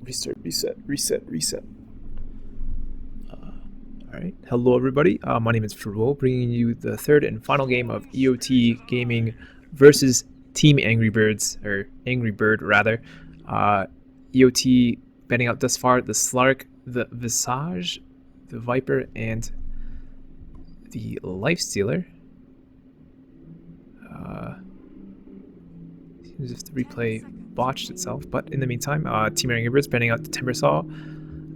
Reset. Alright, hello everybody, my name is Frouwo, bringing you the third and final game of EOT Gaming versus Team Angry Birds, or Angry Bird rather. EOT betting out thus far the Slark, the Visage, the Viper, and the Lifestealer. Seems as if the replay botched itself, but in the meantime, Team Angry Birds betting out the Timbersaw,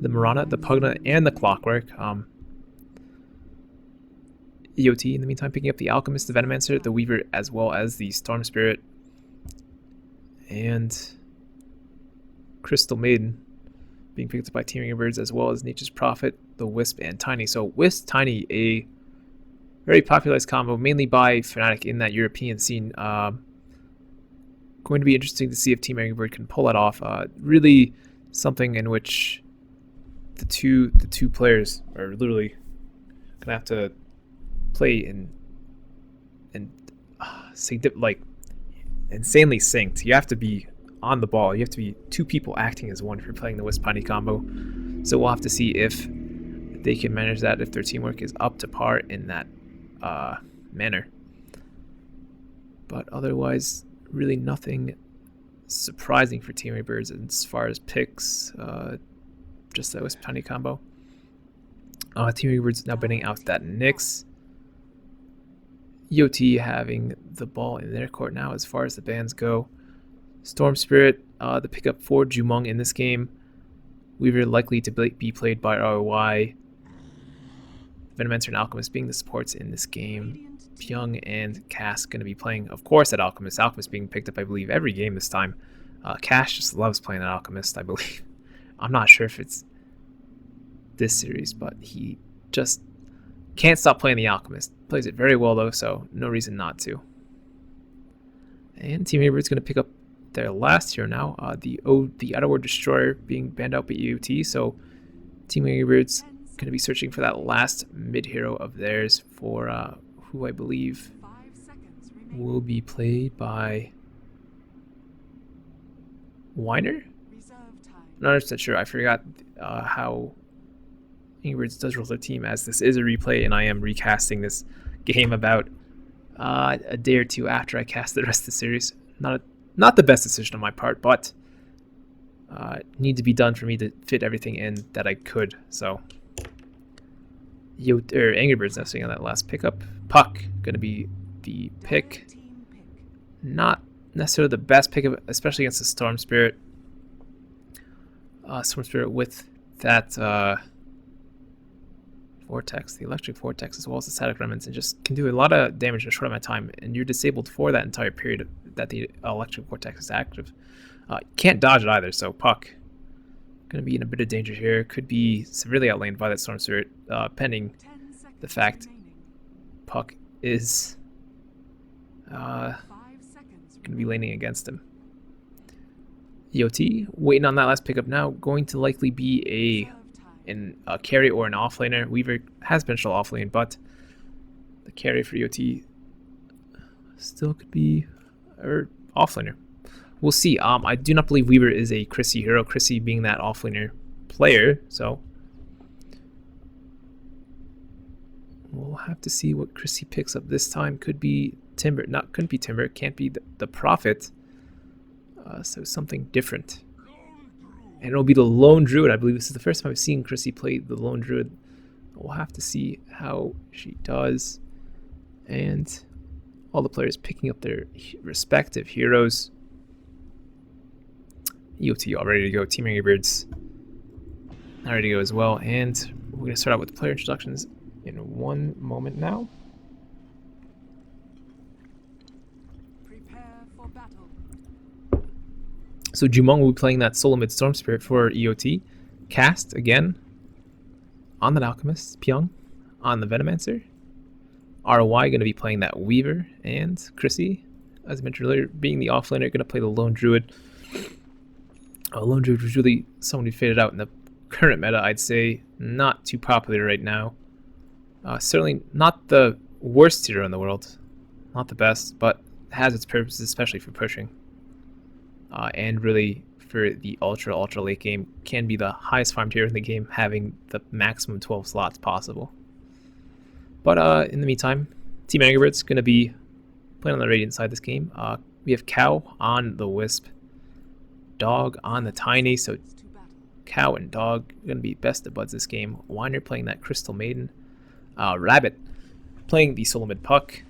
the Marana, the Pugna, and the Clockwork. EOT in the meantime picking up the Alchemist, the Venomancer, the Weaver, as well as the Storm Spirit and Crystal Maiden being picked up by Team Angry Birds, as well as Nature's Prophet, the Wisp, and Tiny. So Wisp, Tiny, a very popularized combo, mainly by Fnatic in that European scene. Going to be interesting to see if Team Angry Bird can pull that off. Really something in which the two players are literally gonna have to play in like insanely synced. You have to be on the ball. You have to be two people acting as one if you're playing the Wisp Tiny combo. So we'll have to see if they can manage that, if their teamwork is up to par in that manner. But otherwise, really nothing surprising for Team Angry Birds as far as picks. Just that Wisp Tiny combo. Team Angry Birds now betting out that Nyx. EOT having the ball in their court now as far as the bans go. Storm Spirit, the pickup for Jumong in this game. Weaver likely to be played by Ro8. Venomancer and Alchemist being the supports in this game. Pyong and Cass going to be playing, of course, at Alchemist. Alchemist being picked up, I believe, every game this time. Cass just loves playing at Alchemist, I believe. I'm not sure if it's this series, but he just can't stop playing the Alchemist. Plays it very well, though, so no reason not to. And Team Angry Birds going to pick up their last hero now, the Outer World Destroyer being banned out by EOT, so Team Angry Birds going to be searching for that last mid-hero of theirs for who I believe will be played by Weiner? Not 100% sure. I forgot how Angry Birds does roll their team, as this is a replay and I am recasting this game about a day or two after I cast the rest of the series. Not the best decision on my part, but need to be done for me to fit everything in that I could. So Angry Birds now sitting on that last pickup. Puck gonna be the pick. Not necessarily the best pickup, especially against the Storm Spirit. Storm Spirit with that Vortex, the Electric Vortex, as well as the Static Remnants, and just can do a lot of damage in a short amount of time, and you're disabled for that entire period that the Electric Vortex is active. Can't dodge it either, so Puck going to be in a bit of danger here. Could be severely outlaned by that Storm Spirit, pending the fact Puck is going to be laning against him. EOT waiting on that last pickup now, going to likely be a carry or an offlaner. Weaver has been still offlane, but the carry for EOT still could be offlaner. We'll see. I do not believe Weaver is a Chrissy hero, Chrissy being that offlaner player, so we'll have to see what Chrissy picks up this time. Could be Timber, couldn't be Timber, can't be the Prophet, so something different. And it'll be the Lone Druid. I believe this is the first time I've seen Chrissy play the Lone Druid. We'll have to see how she does. And all the players picking up their respective heroes. EOT all ready to go. Team Angry Birds all ready to go as well. And we're going to start out with player introductions in one moment now. So Jumong will be playing that solo mid Storm Spirit for EOT. Cast again on that Alchemist. Pyong on the Venomancer. Ro8 going to be playing that Weaver, and Chrissy, as I mentioned earlier, being the offlaner, going to play the Lone Druid. Lone Druid was really someone who faded out in the current meta. I'd say not too popular right now. Certainly not the worst hero in the world, not the best, but has its purposes, especially for pushing, and really for the ultra late game, can be the highest farm tier in the game, having the maximum 12 slots possible. But in the meantime, Team Angry Birds going to be playing on the Radiant side this game. We have Cow on the Wisp, Dog on the Tiny, so Cow and Dog going to be best of buds this game. Winer playing that Crystal Maiden, Rabbit playing the Solo Mid Puck,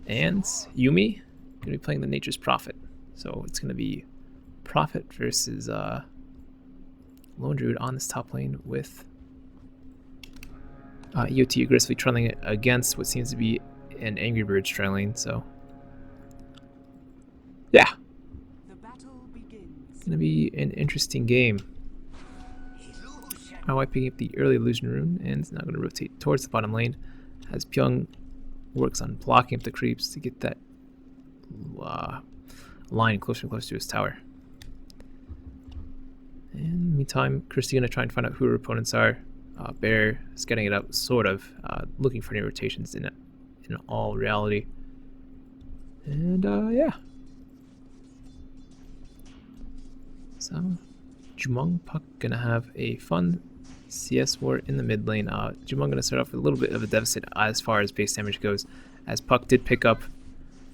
and Yumi going to be playing the Nature's Prophet. So it's going to be Prophet versus Lone Druid on this top lane with EOT aggressively trailing against what seems to be an Angry Birds trailing. So yeah, it's going to be an interesting game. Alright, picking up the early illusion rune, and it's now going to rotate towards the bottom lane as Pyong works on blocking up the creeps to get that line closer and closer to his tower. And in the meantime, Christy going to try and find out who her opponents are. Bear is getting it up, sort of, looking for any rotations in all reality. And yeah. So, Jumong Puck going to have a fun CS war in the mid lane. Jumong going to start off with a little bit of a deficit as far as base damage goes, as Puck did pick up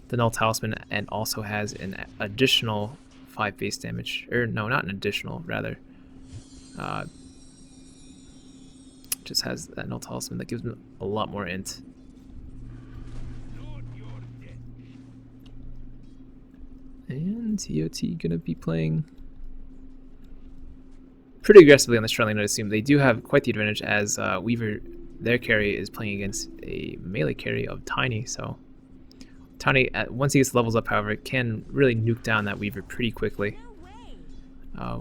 the Null Talisman and also has an additional 5 base damage. Or no, not an additional, rather. Just has that Null Talisman that gives him a lot more int. And EOT going to be playing pretty aggressively on this trailing, I assume. They do have quite the advantage as Weaver, their carry, is playing against a melee carry of Tiny. So Tiny, once he gets levels up, however, can really nuke down that Weaver pretty quickly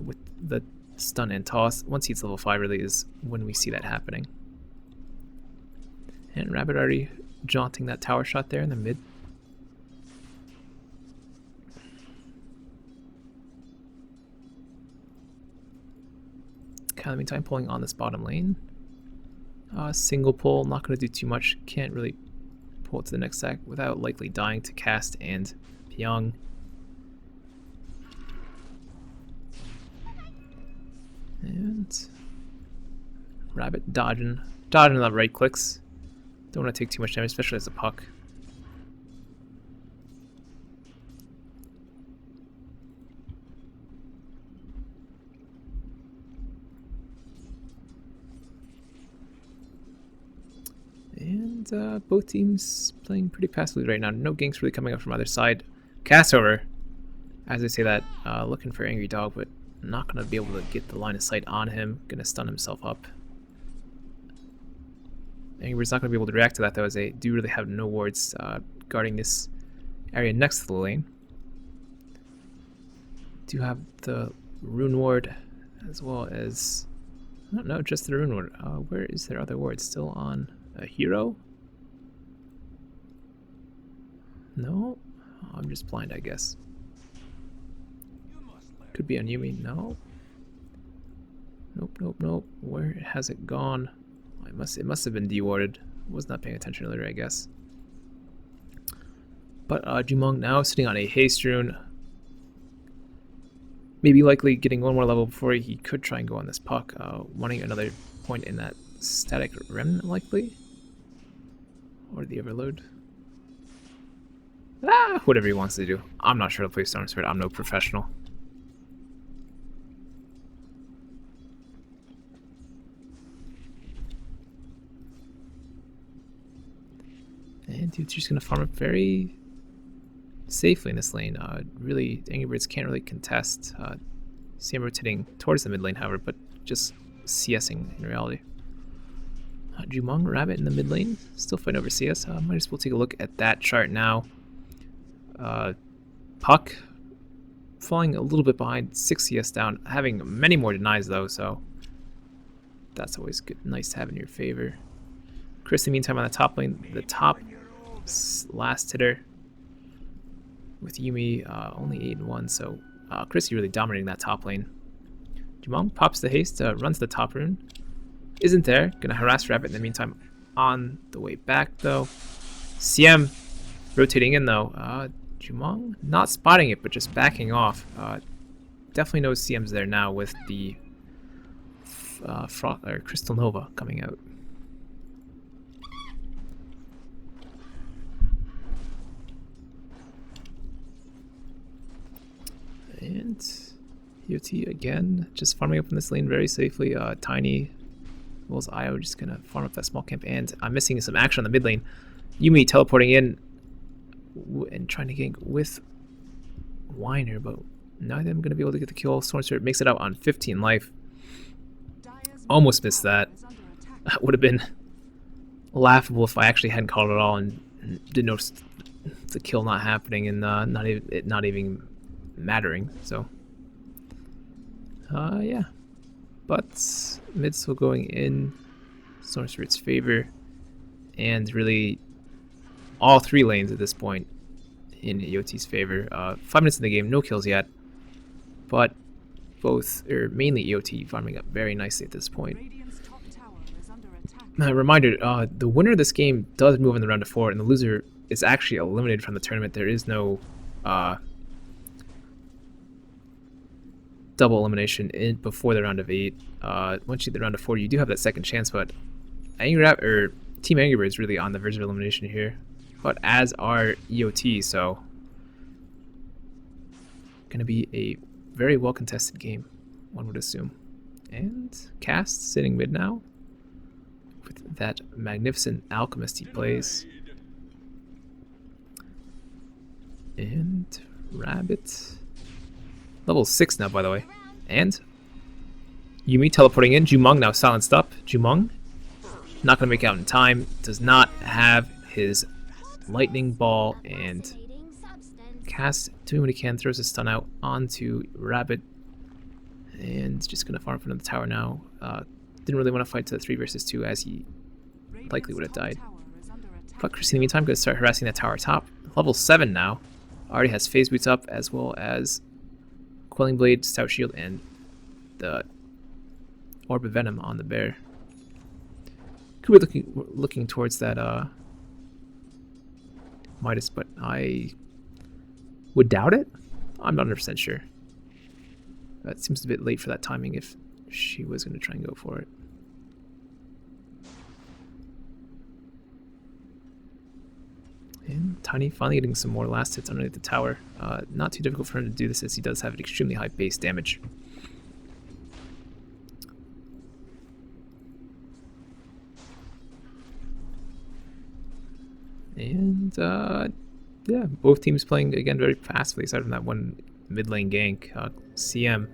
with the stun and toss. Once he hits level 5 really is when we see that happening. And Rabbit already jaunting that tower shot there in the mid. In the meantime, pulling on this bottom lane. Single pull, not going to do too much. Can't really pull it to the next stack without likely dying to Cast and Pyong. And Rabbit dodging the right clicks. Don't want to take too much damage, especially as a Puck. And both teams playing pretty passively right now. No ganks really coming up from either side. Castover, as I say that, looking for Angry Dog, but not going to be able to get the line of sight on him. Going to stun himself up. Angry Bird's not going to be able to react to that, though, as they do really have no wards guarding this area next to the lane. Do have the Rune Ward, as well as... I don't know, just the Rune Ward. Where is their other ward? Still on a hero? No? Oh, I'm just blind, I guess. Could be on Yumi. No? Nope. Where has it gone? It must have been dewarded. Was not paying attention earlier, I guess. But Jumong now sitting on a haste rune. Maybe likely getting one more level before he could try and go on this Puck. Wanting another point in that static remnant, likely. Or the overload. Whatever he wants to do. I'm not sure to play Storm Spirit. I'm no professional. And dude's just going to farm up very safely in this lane. Really, Angry Birds can't really contest. See him rotating towards the mid lane, however, but just CSing in reality. Jumong, Rabbit in the mid lane, still fighting over CS. Might as well take a look at that chart now. Puck falling a little bit behind, 6 CS down, having many more denies though, so that's always good, nice to have in your favor. Chris, in the meantime, on the top lane, the top last hitter with Yumi only 8-1, so Chrissy really dominating that top lane. Jumong pops the haste, runs the top rune. Isn't there. Gonna harass Rabbit in the meantime. On the way back though. CM rotating in though. Jumong not spotting it, but just backing off. definitely no CMs there now with the Crystal Nova coming out. And EOT again, just farming up in this lane very safely. Tiny, as well as IO, just gonna farm up that small camp. And I'm missing some action on the mid lane. Yuumi teleporting in and trying to gank with Weiner, but neither of them gonna be able to get the kill. Storm Spirit makes it out on 15 life. Almost missed that. That would have been laughable if I actually hadn't called it all and didn't notice the kill not happening and not even mattering. So yeah, but mid still going in Storm Spirit's favor, and really all three lanes at this point in EOT's favor. 5 minutes in the game, no kills yet, but both, or mainly EOT, farming up very nicely at this point. Reminder, the winner of this game does move in the round of 4, and the loser is actually eliminated from the tournament. There is no double elimination before the round of 8. Once you get the round of 4, you do have that second chance, but Team Angry Bird is really on the verge of elimination here, but as are EOT, so gonna be a very well contested game, one would assume. And Cast sitting mid now with that magnificent Alchemist he plays. And Rabbit, level 6 now, by the way. And Yuumi teleporting in. Jumong now silenced up. Jumong not going to make it out in time. Does not have his lightning ball, and Cast doing what he can. Throws a stun out onto Rabbit, and just going to farm from the tower now. Didn't really want to fight to 3 versus 2 as he likely would have died. But Chrissy in the meantime going to start harassing that tower top. Level 7 now. Already has phase boots up, as well as Quelling Blade, Stout Shield, and the Orb of Venom on the bear. Could be looking towards that Midas, but I would doubt it. I'm not 100% sure. That seems a bit late for that timing if she was going to try and go for it. And Tiny finally getting some more last hits underneath the tower. Not too difficult for him to do this, as he does have an extremely high base damage. And yeah, both teams playing again very passively, aside from that one mid lane gank. CM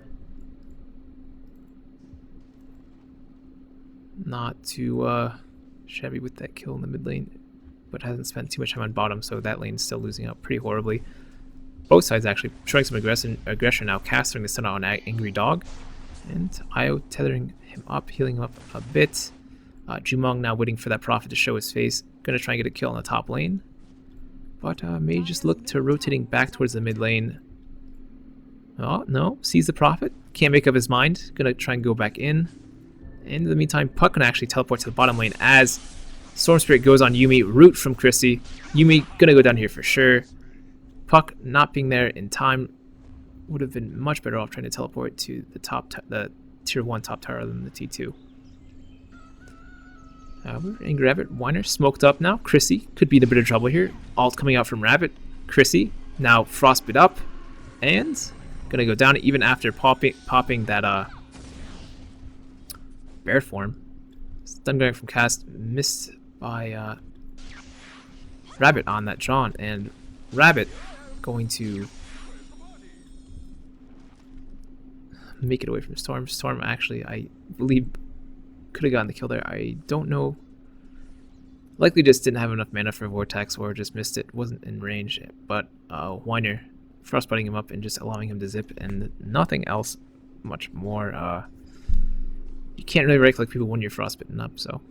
not too shabby with that kill in the mid lane, but hasn't spent too much time on bottom, so that lane's still losing out pretty horribly. Both sides actually showing some aggression now. Casting the stun out on Angry Dog, and Io tethering him up, healing him up a bit. Jumong now waiting for that Prophet to show his face. Gonna try and get a kill on the top lane, but may just look to rotating back towards the mid lane. Oh no, sees the Prophet, can't make up his mind. Gonna try and go back in. In the meantime, Puck can actually teleport to the bottom lane as Storm Spirit goes on Yuumi. Root from Chrissy. Yuumi gonna go down here for sure. Puck not being there in time would have been much better off trying to teleport to the tier 1 top tower than the T2. Angry Rabbit, Weiner smoked up now. Chrissy could be in a bit of trouble here. Ult coming out from Rabbit. Chrissy now frostbit up and gonna go down even after popping that bear form. Stun going from Cast, missed by Rabbit on that John, and Rabbit going to make it away from Storm. Storm actually, I believe, could have gotten the kill there. I don't know. Likely just didn't have enough mana for Vortex or just missed it. Wasn't in range. But Weiner frostbiting him up and just allowing him to zip, and nothing else much more. You can't really right click people when you're frostbitten up, so.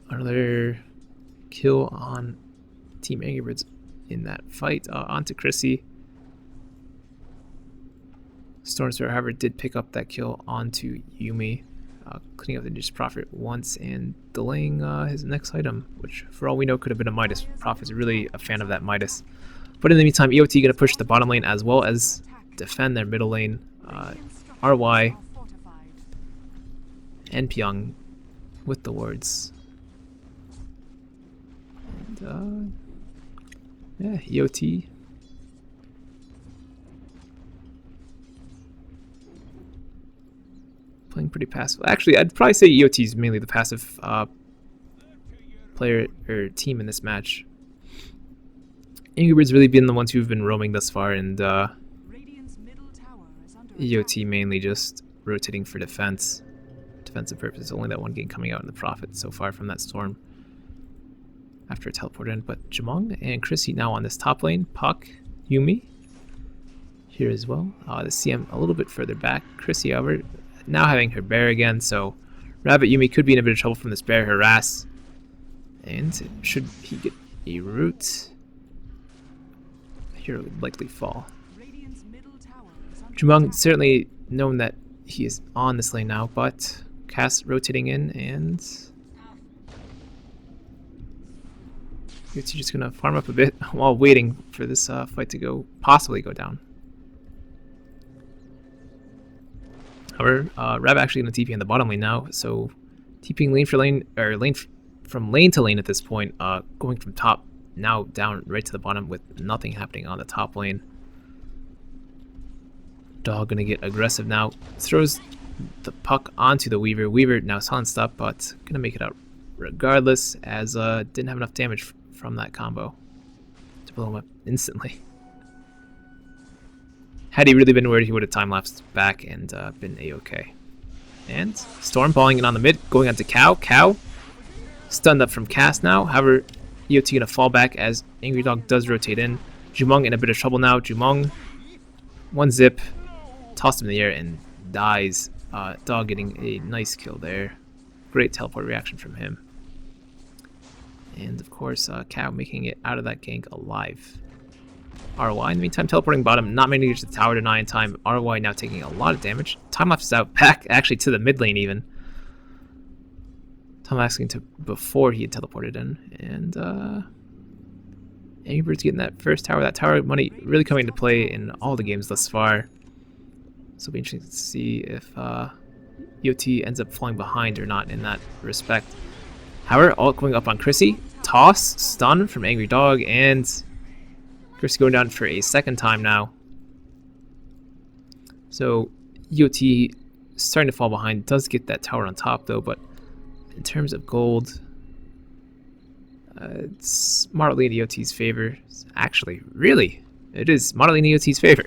Another kill on Team Angry Birds in that fight. Onto Chrissy. Storm Spirit, however, did pick up that kill onto Yuumi, cleaning up the Ninja's Prophet once and delaying his next item, which for all we know could have been a Midas. Prophet's really a fan of that Midas. But in the meantime, EOT going to push the bottom lane as well as defend their middle lane. RY and Pyong with the wards. And yeah, EOT. Playing pretty passive. Actually, I'd probably say EOT is mainly the passive player or team in this match. Angry Birds really been the ones who've been roaming thus far, and EOT mainly just rotating for defensive purposes. Only that one game coming out in the profit so far from that storm after a teleport in. But Jumong and Chrissy now on this top lane. Puck, Yumi here as well. The CM a little bit further back. Chrissy, however, now having her bear again, so Rabbit Yumi could be in a bit of trouble from this bear harass. And should he get a root, hero would likely fall. Jumong certainly known that he is on this lane now, but Cass rotating in, and he's just gonna farm up a bit while waiting for this fight to possibly go down. However, Rabbit actually gonna TP in the bottom lane now, so TPing lane for lane, or from lane to lane at this point, going from top now down right to the bottom with nothing happening on the top lane. Dog gonna get aggressive now, throws the puck onto the Weaver. Weaver now silenced up, but gonna make it out regardless, as didn't have enough damage from that combo to blow him up instantly. Had he really been worried, he would have time-lapsed back and been a-okay. And Storm balling in on the mid, going on to Cow. Cow stunned up from Cass now. However, EOT gonna fall back as Angry Dog does rotate in. Jumong in a bit of trouble now. Jumong, one zip, tossed him in the air and dies. Dog getting a nice kill there. Great teleport reaction from him. And of course, Cow making it out of that gank alive. RY in the meantime teleporting bottom, not managing to the tower to 9 in time. RY now taking a lot of damage. Time lapse is out back actually to the mid lane even. Time asking to before he had teleported in, and Angry Birds getting that first tower. That tower money really coming into play in all the games thus far. So it'll be interesting to see if EOT ends up falling behind or not in that respect. However, all going up on Chrissy. Toss, stun from Angry Dog, and Chrissy going down for a second time now. So EOT starting to fall behind. Does get that tower on top though, but in terms of gold, it's moderately in EOT's favor. Actually, really, it is moderately in EOT's favor.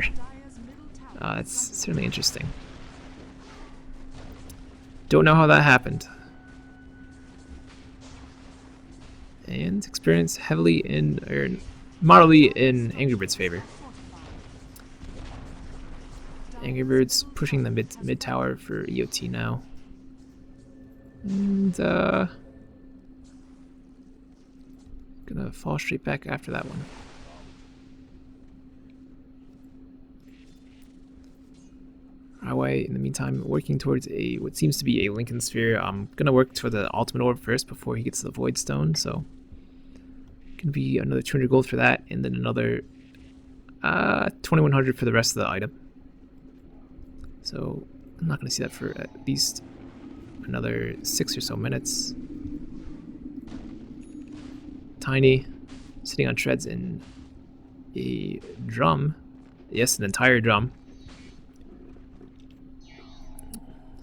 It's certainly interesting. Don't know how that happened. And experience heavily in, or moderately in Angry Birds' favor. Angry Birds pushing the mid tower for EOT now. And gonna fall straight back after that one. Highway in the meantime working towards what seems to be a Lincoln Sphere. I'm gonna work for the ultimate orb first before he gets the Void Stone, so gonna be another 200 gold for that, and then another 2100 for the rest of the item. So I'm not gonna see that for at least another 6 or so minutes. Tiny sitting on shreds in a drum. Yes, an entire drum.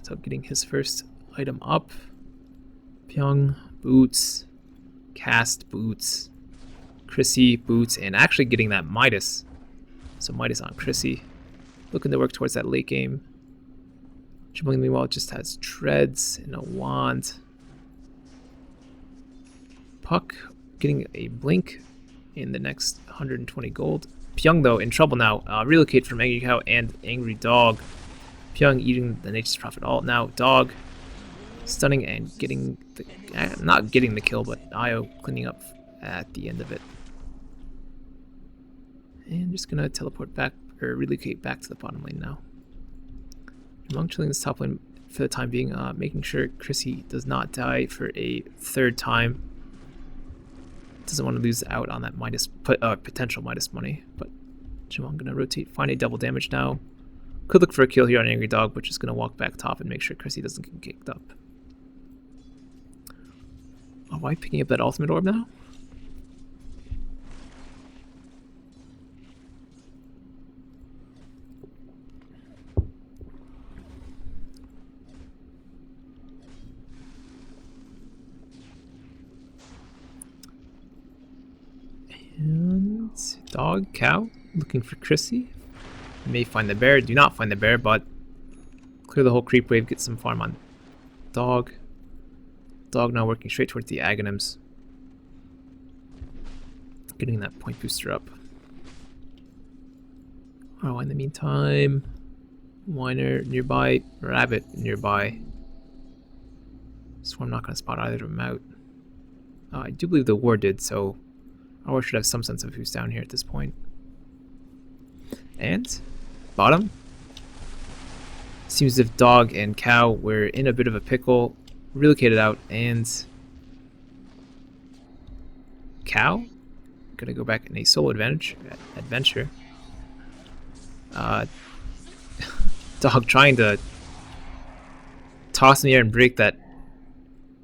So getting his first item up. Pyong, boots, cast boots, Chrissy, boots, and actually getting that Midas. So Midas on Chrissy. Looking to work towards that late game. Jumong meanwhile just has treads and a wand. Puck getting a blink in the next 120 gold. Pyong though in trouble now. Relocate from Angry Cow and Angry Dog. Pyong eating the Nature's Prophet ult now. Dog stunning and getting the, not getting the kill, but IO cleaning up at the end of it. And just gonna teleport back, or relocate back to the bottom lane now. Jumong chilling this top lane for the time being, making sure Chrissy does not die for a third time. Doesn't want to lose out on that potential minus money. But Jumong gonna rotate, find a double damage now. Could look for a kill here on Angry Dog, but just gonna walk back top and make sure Chrissy doesn't get kicked up. Oh, why picking up that ultimate orb now? And Dog, Cow, looking for Chrissy. May find the bear, do not find the bear, but clear the whole creep wave, get some farm on Dog. Dog now working straight towards the Aghanims. Getting that point booster up. Oh, in the meantime, Whiner nearby, Rabbit nearby. Swarm not going to spot either of them out. I do believe the war did, so our war should have some sense of who's down here at this point. And bottom. Seems as if Dog and Cow were in a bit of a pickle. Relocated out, and Cow gonna go back in a solo adventure. Dog trying to toss in the air and break that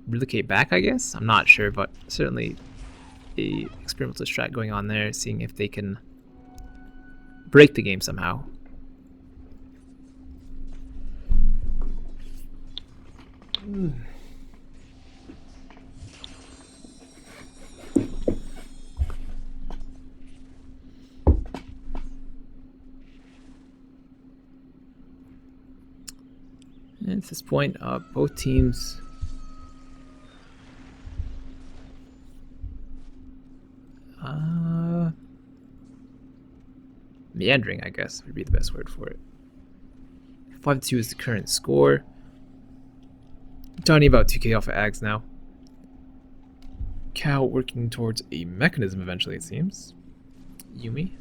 relocate back, I guess? I'm not sure, but certainly a experimental strat going on there, seeing if they can break the game somehow. And at this point, both teams meandering, I guess, would be the best word for it. 5-2 is the current score. Tiny about 2k off of Ags now. Cow working towards a mechanism eventually, it seems. Yumi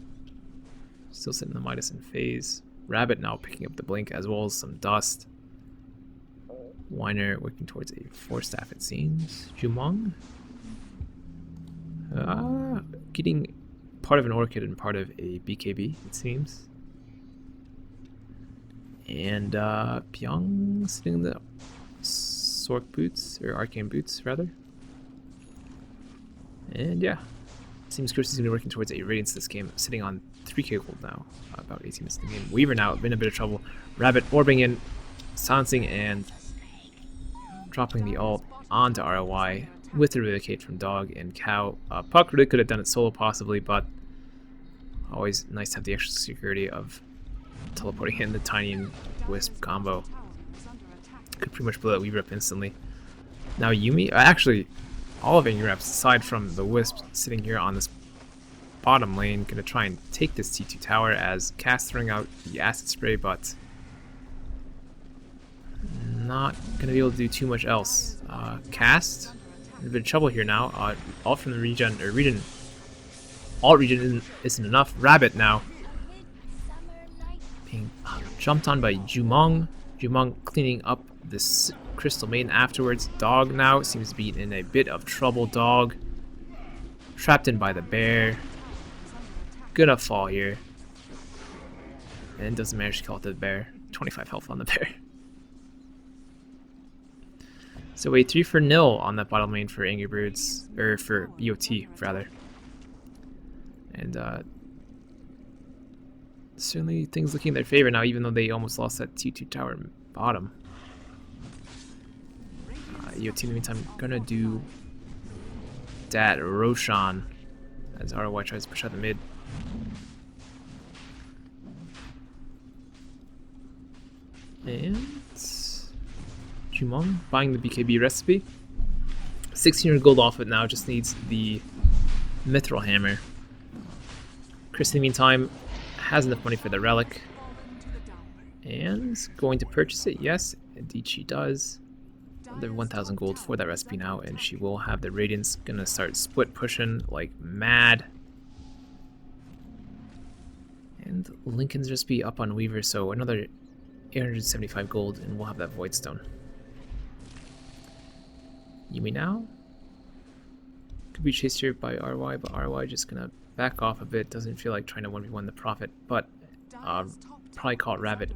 still sitting in the Midas in phase. Rabbit now picking up the blink as well as some dust. Whiner working towards a 4-staff, it seems. Jumong getting part of an Orchid and part of a BKB, it seems. And Pyong sitting in the Sork boots, or Arcane boots, rather. And yeah, seems Chris is going to be working towards a Radiance this game, sitting on 3k gold now, about 18 minutes in the game. Weaver now, been in a bit of trouble. Rabbit orbing in, silencing, and dropping the ult onto ROI with the relocate from Dog and Cow. Puck really could have done it solo possibly, but always nice to have the extra security of teleporting in the Tiny and Wisp combo. Could pretty much blow that Weaver up instantly. Now Yumi, actually all of Angry Reps aside from the Wisp sitting here on this bottom lane, gonna try and take this T2 tower as Cass throwing out the acid spray, but not gonna be able to do too much else. Cast in a bit of trouble here now. All from the regen, or regen. Alt regen isn't enough. Rabbit now being jumped on by Jumong. Jumong cleaning up this Crystal Maiden afterwards. Dog now seems to be in a bit of trouble. Dog trapped in by the bear. Gonna fall here. And doesn't manage to kill out the bear. 25 health on the bear. So a 3-0 on that bottom lane for Angry Birds, or for BOT rather. And certainly things looking in their favor now, even though they almost lost that T2 tower bottom. EOT in the meantime gonna do that Roshan as ROI tries to push out the mid. And Jumong buying the BKB recipe. 1600 gold off it now, just needs the Mithril Hammer. Chris in the meantime has enough money for the relic and is going to purchase it. Yes, indeed she does. Another 1000 gold for that recipe now, and she will have the Radiance. Gonna start split pushing like mad. And Lincoln's recipe up on Weaver, so another 875 gold, and we'll have that Void Stone. Yumi now Could be chased here by RY, but RY just gonna back off a bit. Doesn't feel like trying to 1v1 the Prophet, but probably caught Rabbit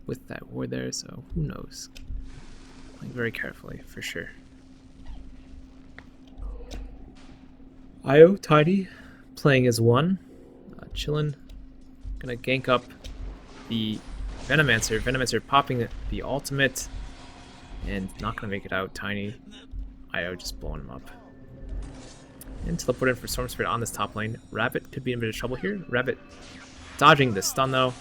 with that ward there, so who knows. Playing very carefully, for sure. IO, Tiny, playing as one. Chillin'. Gonna gank up the Venomancer. Venomancer popping the ultimate. And not gonna make it out. Tiny. IO just blowing him up. And teleport in for Storm Spirit on this top lane. Rabbit could be in a bit of trouble here. Rabbit dodging the stun though.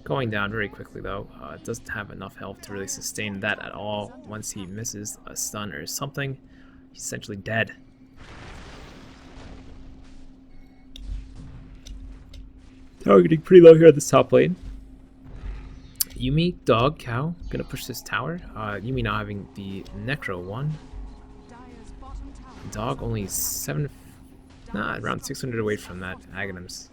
Going down very quickly though. Doesn't have enough health to really sustain that at all. Once he misses a stun or something, he's essentially dead. Tower getting pretty low here at this top lane. Yuumi, Dog, Cow, gonna push this tower. Yuumi now having the Necro 1. Dog only around 600 away from that Aghanims.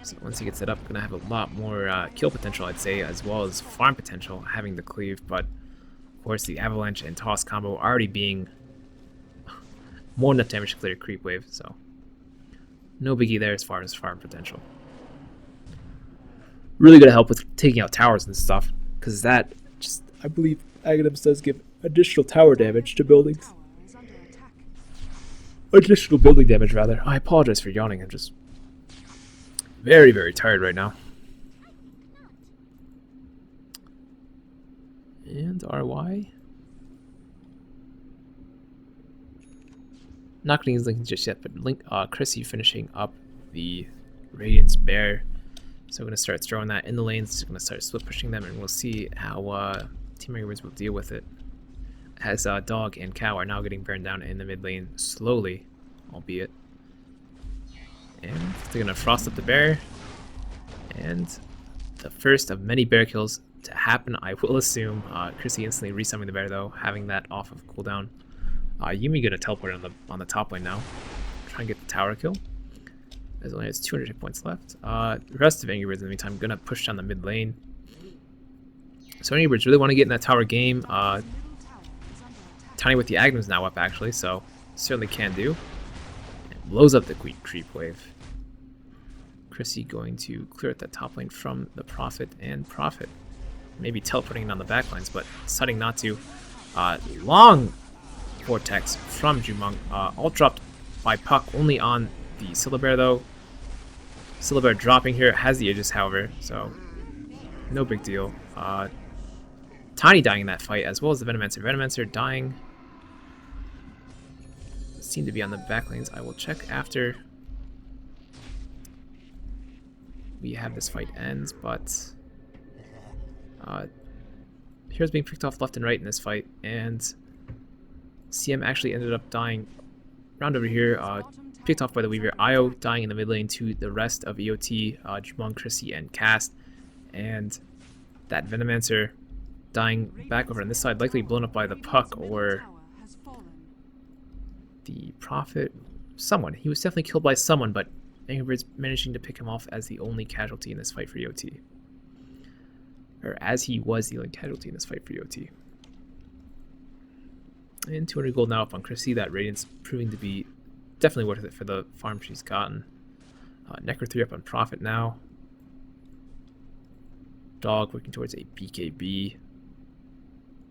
So once he gets it up, gonna have a lot more kill potential, I'd say, as well as farm potential, having the cleave. But of course, the Avalanche and Toss combo already being more than enough damage to clear a creep wave, so no biggie there as far as farm potential. Really gonna help with taking out towers and stuff, because that just, I believe Aghanims does give additional tower damage to buildings. Additional building damage, rather. I apologize for yawning. I'm just very, very tired right now. And RY. Not going to use Lincoln just yet, but Chrissy finishing up the Radiance Bear. So we're going to start throwing that in the lanes. Just going to start split pushing them, and we'll see how Team Angry Birds will deal with it. As Dog and Cow are now getting burned down in the mid lane slowly, albeit. And they're going to frost up the bear. And the first of many bear kills to happen, I will assume. Chrissy instantly resummoning the bear, though, having that off of cooldown. Yuumi going to teleport on the top lane now. Try and get the tower kill. As only has 200 hit points left. The rest of Angry Birds in the meantime going to push down the mid lane. So Angry Birds really want to get in that tower game. Tiny with the Aghanims now up, actually, so certainly can do. And blows up the creep wave. Chrissy going to clear out that top lane from the Prophet and Prophet. Maybe teleporting on the back lines, but deciding not to. Long Vortex from Jumong. All dropped by Puck, only on the Syllabear though. Syllabear dropping here, has the Aegis however, so no big deal. Tiny dying in that fight, as well as the Venomancer. Venomancer dying. Seem to be on the back lanes. I will check after we have this fight ends, but Hero's being picked off left and right in this fight, and CM actually ended up dying round over here, picked off by the Weaver. IO dying in the mid lane to the rest of EOT, Jumong, Chrissy, and Cast, and that Venomancer dying back over on this side, likely blown up by the Puck or the Prophet. Someone. He was definitely killed by someone, but Angry Birds managing to pick him off as the only casualty in this fight for EOT. Or as he was the only casualty in this fight for EOT. And 200 gold now up on Chrissy. That Radiance proving to be definitely worth it for the farm she's gotten. Necro 3 up on Prophet now. Dog working towards a BKB.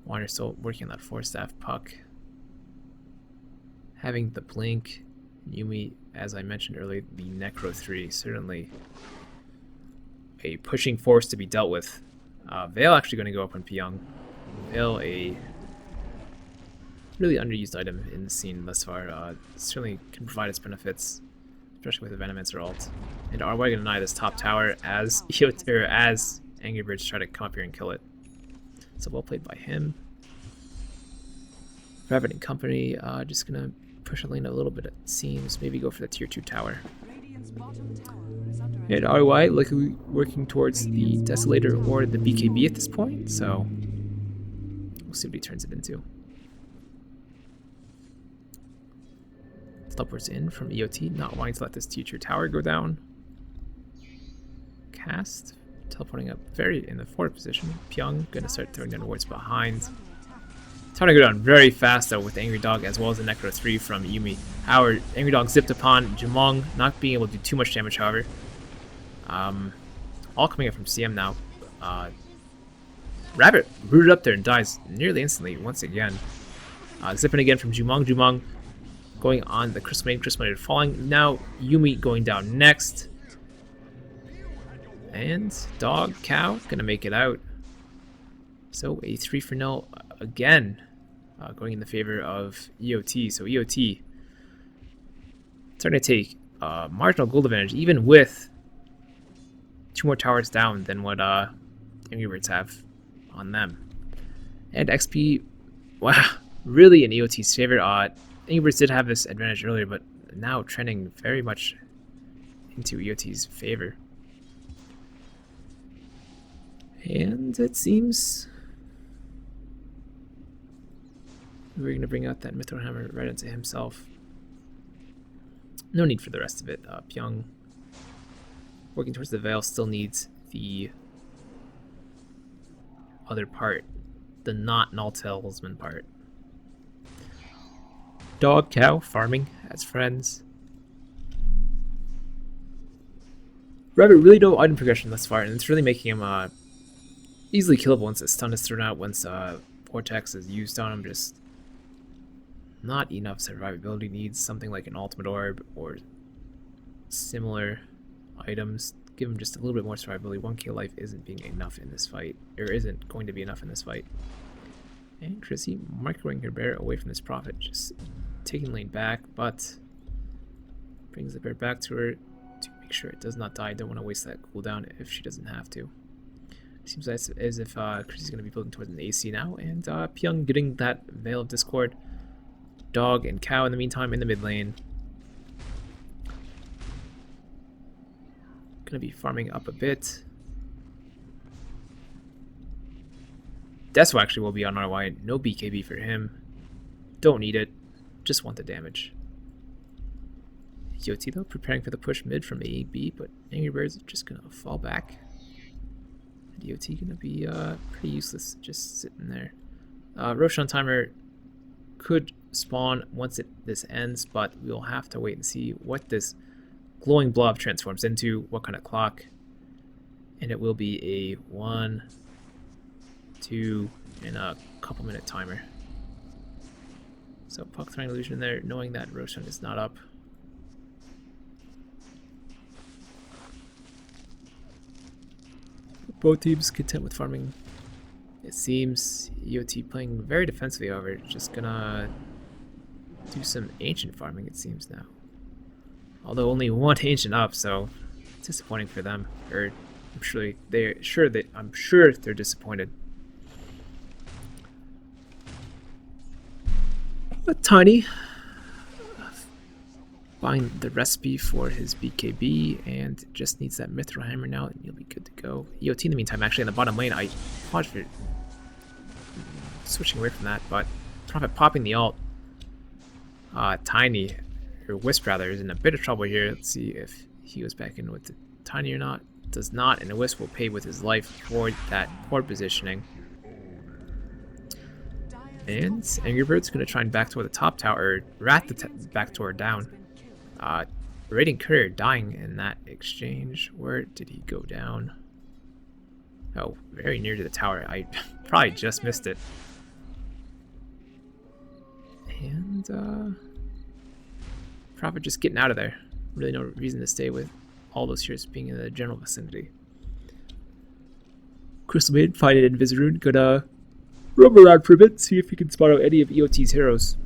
Wander still working on that 4-staff Puck. Having the Blink. Yuumi, as I mentioned earlier, the Necro 3. Certainly a pushing force to be dealt with. Veil actually going to go up on Pyong. Veil, a really underused item in the scene thus far. Certainly can provide its benefits, especially with the Venomancer ult. And RY going to deny this top tower as as Angry Birds try to come up here and kill it. So well played by him. Rabbit and company just going to push a lane a little bit, it seems. Maybe go for the tier 2 tower. And RY likely working towards the Desolator or the BKB at this point, so we'll see what he turns it into. Teleports in from EOT, not wanting to let this tier 2 tower go down. Cast, teleporting up very in the forward position. Pyong gonna start throwing down wards behind. Time to go down very fast though with the Angry Dog as well as the Necro 3 from Yumi. However, Angry Dog zipped upon Jumong, not being able to do too much damage, however. All coming up from CM now. Rabbit rooted up there and dies nearly instantly once again. Zipping again from Jumong. Jumong going on the Crystal Maiden. Crystal Maiden falling. Now Yumi going down next. And Dog, Cow, gonna make it out. So a 3-0 again, going in the favor of EOT. So EOT starting to take marginal gold advantage, even with 2 more towers down than what Angry Birds have on them. And XP, wow, really in EOT's favor. Angry Birds did have this advantage earlier, but now trending very much into EOT's favor. And it seems we're going to bring out that Mithril Hammer right into himself. No need for the rest of it. Pyong working towards the Veil still needs the other part, the not Null Talisman part. Dog, Cow, farming as friends. Rabbit really no item progression thus far, and it's really making him easily killable once a stun is thrown out, once Vortex is used on him. Just not enough survivability. Needs something like an Ultimate Orb or similar items. Give him just a little bit more survivability. 1k life isn't being enough in this fight, or isn't going to be enough in this fight. And Chrissy microing her bear away from this Prophet, just taking lane back, but brings the bear back to her to make sure it does not die. Don't want to waste that cooldown if she doesn't have to. Seems as if Chrissy's going to be building towards an AC now, and Pyong getting that Veil of Discord. Dog and Cow in the meantime in the mid lane. Gonna be farming up a bit. Deso actually will be on RY. No BKB for him. Don't need it. Just want the damage. Yoti though preparing for the push mid from AB, but Angry Birds just gonna fall back. And Yoti gonna be pretty useless, just sitting there. Roshan timer could spawn once this ends, but we'll have to wait and see what this glowing blob transforms into, what kind of clock. And it will be a 1, 2, and a couple minute timer. So Puck throwing illusion there, knowing that Roshan is not up. Both teams content with farming. It seems EOT playing very defensively, however, just gonna do some ancient farming, it seems now. Although only 1 ancient up, so disappointing for them. Or I'm sure they're disappointed. But Tiny buying the recipe for his BKB and just needs that Mithril Hammer now, and you'll be good to go. EOT in the meantime, actually in the bottom lane, I paused for switching away from that, but Prophet popping the ult. Tiny, or Wisp rather, is in a bit of trouble here. Let's see if he goes back in with the Tiny or not. Does not, and the Wisp will pay with his life for that poor positioning. And Angry Bird's going to try and backdoor the top tower, or rat the backdoor down. Raiding Courier dying in that exchange. Where did he go down? Oh, very near to the tower. I probably just missed it. And Prophet just getting out of there. Really no reason to stay with all those heroes being in the general vicinity. Crystal Maiden finding Invisiroon. Gonna roam around for a bit, see if he can spot out any of EOT's heroes.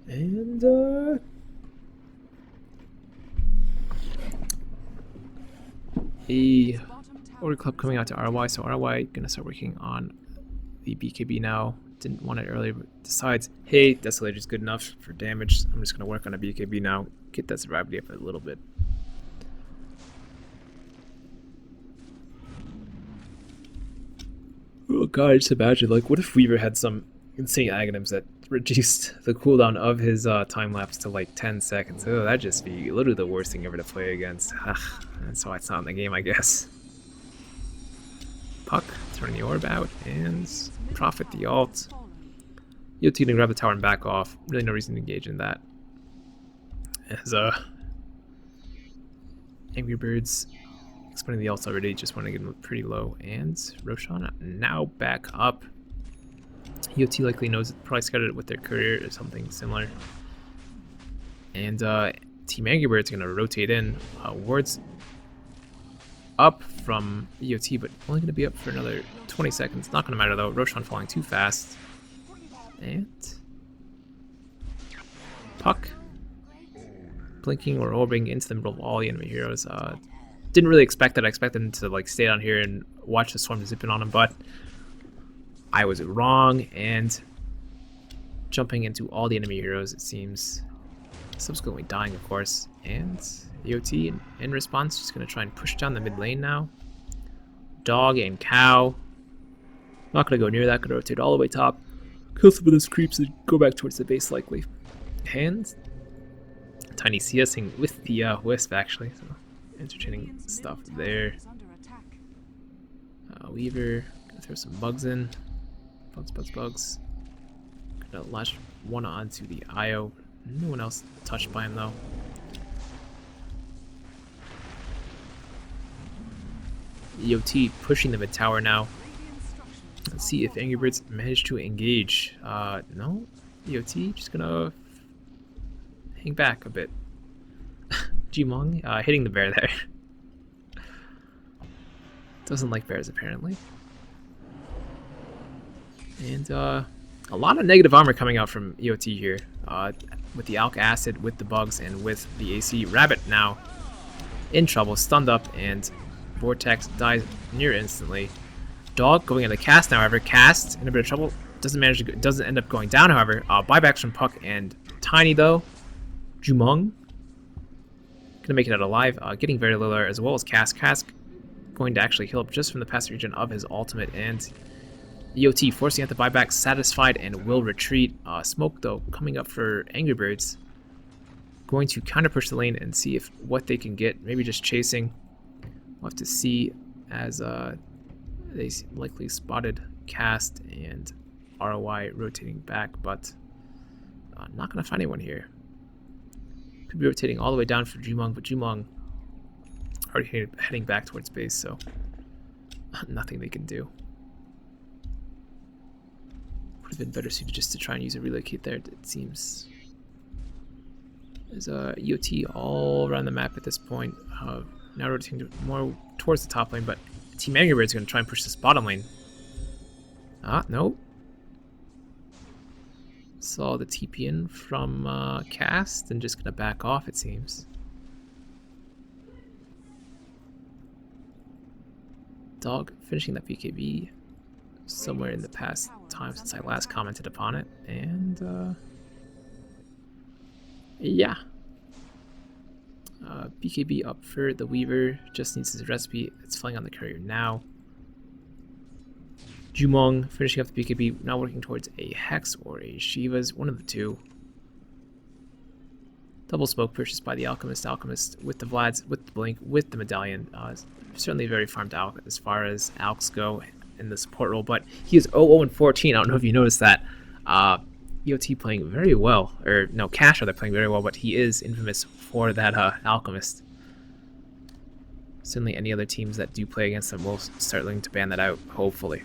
And a Order Club coming out to RY, so RY gonna start working on the BKB now. Didn't want it earlier, but decides, hey, Desolator's good enough for damage. I'm just gonna work on a BKB now, get that survivability up a little bit. Oh god, just imagine, like, what if Weaver had some insane agonyms that reduced the cooldown of his time lapse to like 10 seconds. Oh, that'd just be literally the worst thing ever to play against. That's why it's not in the game, I guess. Puck, turn the orb out, and profit the ult. EOT to grab the tower and back off. Really no reason to engage in that. As Angry Birds explaining the ults already, just want to get them pretty low. And Roshan now back up. EOT likely knows it, probably scouted it with their courier or something similar. And Team Angry Birds going to rotate in. Wards up from EOT, but only going to be up for another 20 seconds. Not going to matter though. Roshan falling too fast. And Puck blinking or orbiting into the middle of all the enemy heroes. Didn't really expect that. I expected him to like stay down here and watch the swarm zipping on him, but I was wrong, and jumping into all the enemy heroes, it seems. Subsequently dying, of course. And EOT in response, just going to try and push down the mid lane now. Dog and Cow. Not going to go near that. Going to rotate all the way top. Kill some of those creeps and go back towards the base likely. And Tiny CSing with the Wisp, actually. So entertaining stuff there. Weaver. Going to throw some bugs in. Bugs. Gonna launch one onto the IO. No one else touched by him though. EOT pushing the mid tower now. Let's see if Angry Birds managed to engage. No. EOT just gonna hang back a bit. Jimong hitting the bear there. Doesn't like bears apparently. And a lot of negative armor coming out from EOT here. With the Alk Acid, with the bugs, and with the AC. Rabbit now in trouble, stunned up, and Vortex dies near instantly. Dog going into cast now, however. Cast in a bit of trouble. Doesn't end up going down, however. Buybacks from Puck and Tiny though. Jumong gonna make it out alive. Getting very low there, as well as Cask. Cask going to actually heal up just from the passive region of his ultimate, and EOT forcing out the buyback, satisfied, and will retreat. Smoke though coming up for Angry Birds. Going to counter push the lane and see if what they can get. Maybe just chasing. We'll have to see as they likely spotted Cast and ROI rotating back, but not going to find anyone here. Could be rotating all the way down for Jumong, but Jumong already heading back towards base, so nothing they can do. Would have been better suited just to try and use a relocate there, it seems. There's EOT all around the map at this point. Now rotating more towards the top lane, but Team Angry Bird is going to try and push this bottom lane. No. Saw the TP in from Cast and just going to back off, it seems. Dog finishing that BKB somewhere in the past time since I last commented upon it, and yeah. BKB up for the Weaver, just needs his recipe. It's flying on the courier now. Jumong finishing up the BKB, now working towards a Hex or a Shiva's, one of the two. Double smoke purchased by the Alchemist. Alchemist with the Vlads, with the Blink, with the Medallion. Certainly very farmed out as far as Alks go in the support role, but he is 0-0-14. I don't know if you noticed that. EOT playing very well, or no, Cash rather playing very well, but he is infamous for that Alchemist. Certainly any other teams that do play against him will start looking to ban that out, hopefully.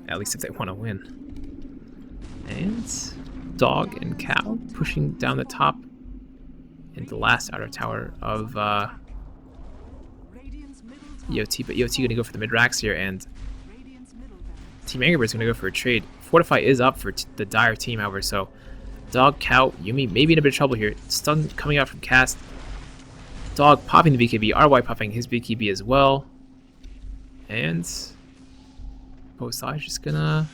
At least if they want to win. And Dog and Cow pushing down the top in the last outer tower of EOT, but EOT going to go for the mid-racks here, and Team Angry Bird is going to go for a trade. Fortify is up for the Dire team, however, so Dog, Cow, Yumi maybe in a bit of trouble here. Stun coming out from Cast. Dog popping the BKB, RY popping his BKB as well. And both sides just gonna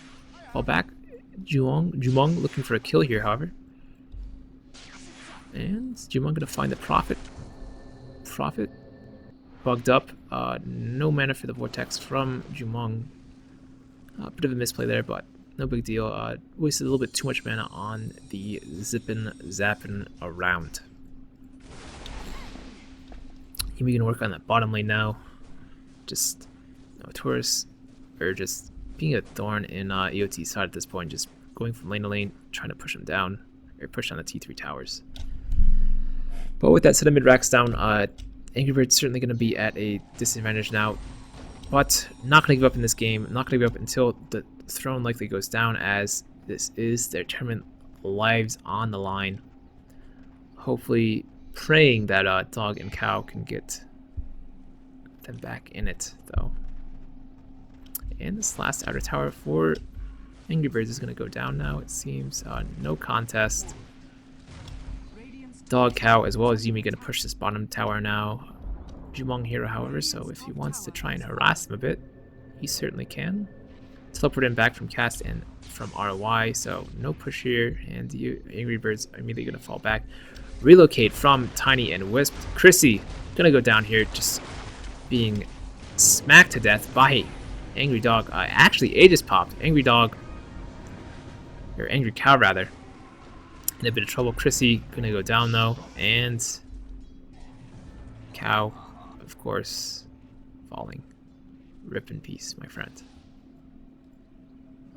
fall back. Jumong looking for a kill here, however. And Jumong gonna find the Prophet. Prophet bugged up. No mana for the Vortex from Jumong. A bit of a misplay there, but No big deal. Wasted a little bit too much mana on the zippin' zappin' around. Yuumi gonna work on that bottom lane now. Just Taurus, or just being a thorn in EOT's side at this point, just going from lane to lane, trying to push him down, or push down the T3 towers. But with that set of mid-racks down, Angry Birds certainly going to be at a disadvantage now. But not going to give up in this game, not going to give up until the throne likely goes down, as this is their tournament lives on the line. Hopefully praying that Dog and Cow can get them back in it, though. And this last outer tower for Angry Birds is going to go down now, it seems. No contest. Dog, Cow, as well as Yuumi going to push this bottom tower now. Jumong hero, however, so if he wants to try and harass him a bit, he certainly can. Teleport him back from cast and from ROI, so no push here, and the Angry Birds are immediately going to fall back. Relocate from Tiny and Wisp. Chrissy going to go down here, just being smacked to death by Angry Dog. Actually, Aegis popped. Angry Dog, or Angry Cow rather, in a bit of trouble. Chrissy going to go down though, and Cow, of course, falling. Rip in peace, my friend.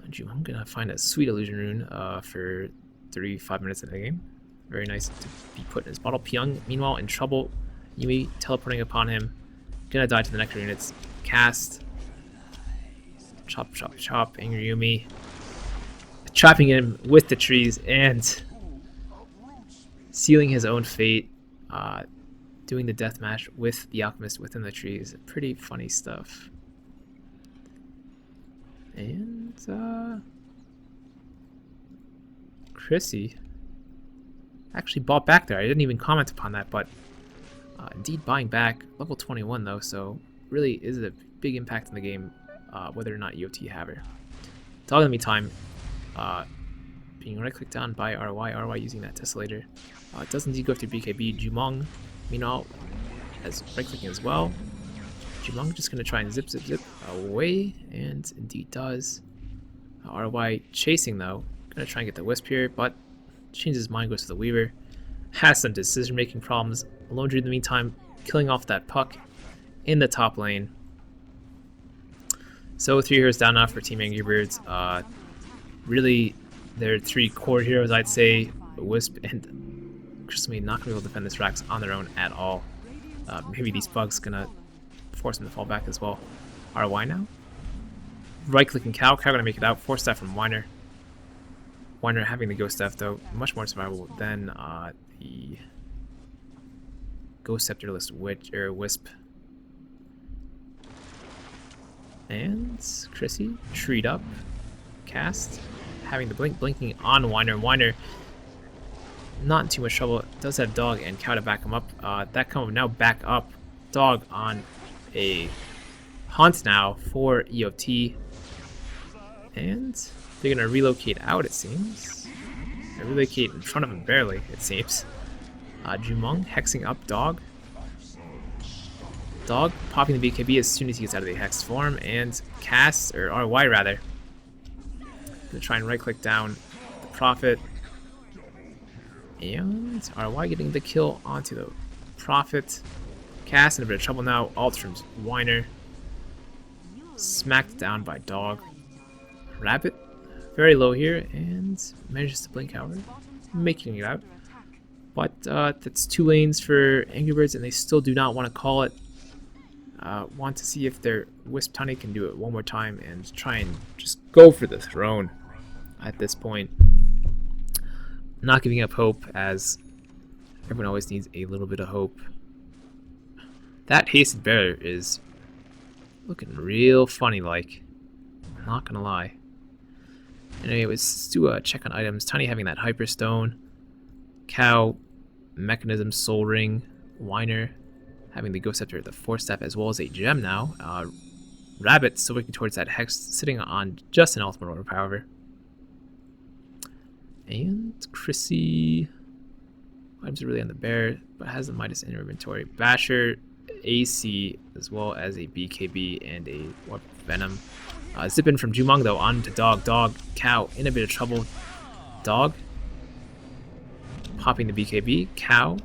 I'm going to find a sweet illusion rune for 35 minutes of the game. Very nice to be put in his bottle. Pyong, meanwhile, in trouble. Yuumi teleporting upon him. Gonna die to the Nectar units. Cast. Chop, chop, chop. Angry Yuumi. Trapping him with the trees and sealing his own fate. Doing the deathmatch with the Alchemist within the trees. Pretty funny stuff. And Chrissy actually bought back there. I didn't even comment upon that, but indeed buying back. Level 21 though, so really is a big impact in the game, whether or not EOT have her. Dog in the meantime, being right-clicked down by ROI using that tessellator. It does indeed go after BKB. Jumong, meanwhile, as right-clicking as well. Jumong just going to try and zip, zip, zip away, and indeed does. ROI chasing though, going to try and get the Wisp here, but changes his mind, goes to the Weaver. Has some decision-making problems. Alone Druid in the meantime, killing off that puck in the top lane. So 3 heroes down now for Team Angry Birds. Really, their 3 core heroes, I'd say, Wisp and Christmas not going to be able to defend this Rax on their own at all. Maybe these bugs gonna force them to fall back as well. RY now. Right-clicking Cow. Cow gonna make it out. 4-staff from Whiner. Whiner having the Ghost Staff though, much more survivable than the Ghost Scepterless Wisp. And Chrissy, treed up, cast, having the blink, blinking on Whiner. Whiner not in too much trouble, does have Dog and Cow to back him up. That combo now back up. Dog on a hunt now for EOT. And they're going to relocate out, it seems. They relocate in front of him barely, it seems. Jumong hexing up Dog. Dog popping the BKB as soon as he gets out of the hex form, and cast, or RY rather. Gonna try and right click down the Prophet. And RY getting the kill onto the Prophet. Cast in a bit of trouble now. Ult from Whiner. Smacked down by Dog. Rabbit very low here and manages to blink out, making it out. But that's 2 lanes for Angry Birds, and they still do not want to call it. Want to see if their Wisp Tiny can do it one more time and try and just go for the throne at this point. Not giving up hope, as everyone always needs a little bit of hope. That Hasted Bear is looking real funny like. Not gonna lie. Anyway, let's do a check on items. Tiny having that Hyperstone. Cow, Mechanism, Soul Ring. Whiner having the Ghost Scepter, the 4-staff, as well as a gem now. Rabbit still working towards that Hex, sitting on just an ultimate orb, however. And Chrissy, items are really on the bear, but has the Midas in her inventory. Basher, AC, as well as a BKB and a Warp Venom. Zip in from Jumong though, on to Dog. Dog, Cow, in a bit of trouble. Dog, popping the BKB. Cow,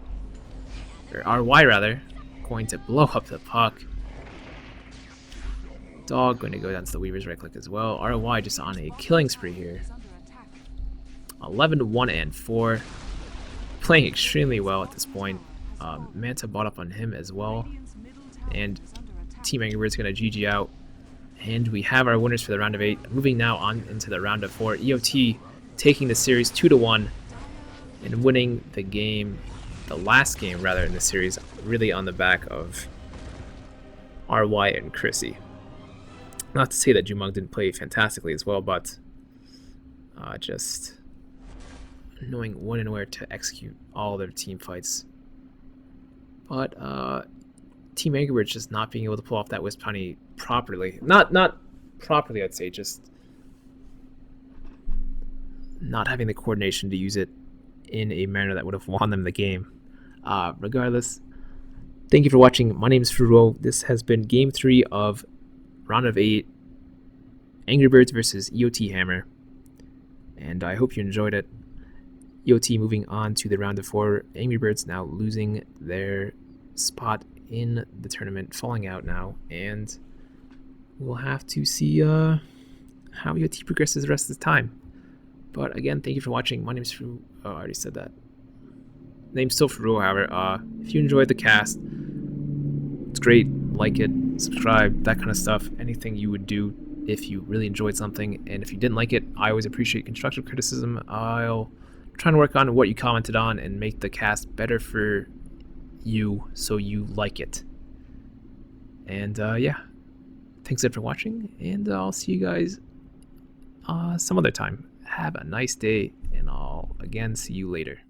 or RY rather, going to blow up the puck. Dog going to go down to the Weaver's right click as well. ROI just on a killing spree here. 11, 1, and 4. Playing extremely well at this point. Manta bought up on him as well. And Team Angry Birds going to GG out. And we have our winners for the round of 8. Moving now on into the round of 4. EOT taking the series 2-1 and winning the game, the last game rather in the series, really on the back of RY and Chrissy. Not to say that Jumong didn't play fantastically as well, but just knowing when and where to execute all their team fights. But Team Angry Birds just not being able to pull off that Wisp Honey properly. Not properly, I'd say, just not having the coordination to use it in a manner that would have won them the game. Regardless, thank you for watching. My name is Frouwo. This has been Game 3 of Round of 8, Angry Birds versus EOT Hammer. And I hope you enjoyed it. EOT moving on to the round of 4. Angry Birds now losing their spot in the tournament, falling out now, and we'll have to see how EOT progresses the rest of the time. But again, thank you for watching. My name is Frouwo. Oh, I already said that. Name's still Frouwo, however. If you enjoyed the cast, it's great. Like it, subscribe, that kind of stuff. Anything you would do if you really enjoyed something. And if you didn't like it, I always appreciate constructive criticism. I'll try to work on what you commented on and make the cast better for you so you like it. And yeah, thanks again for watching, and I'll see you guys some other time. Have a nice day, and I'll again see you later.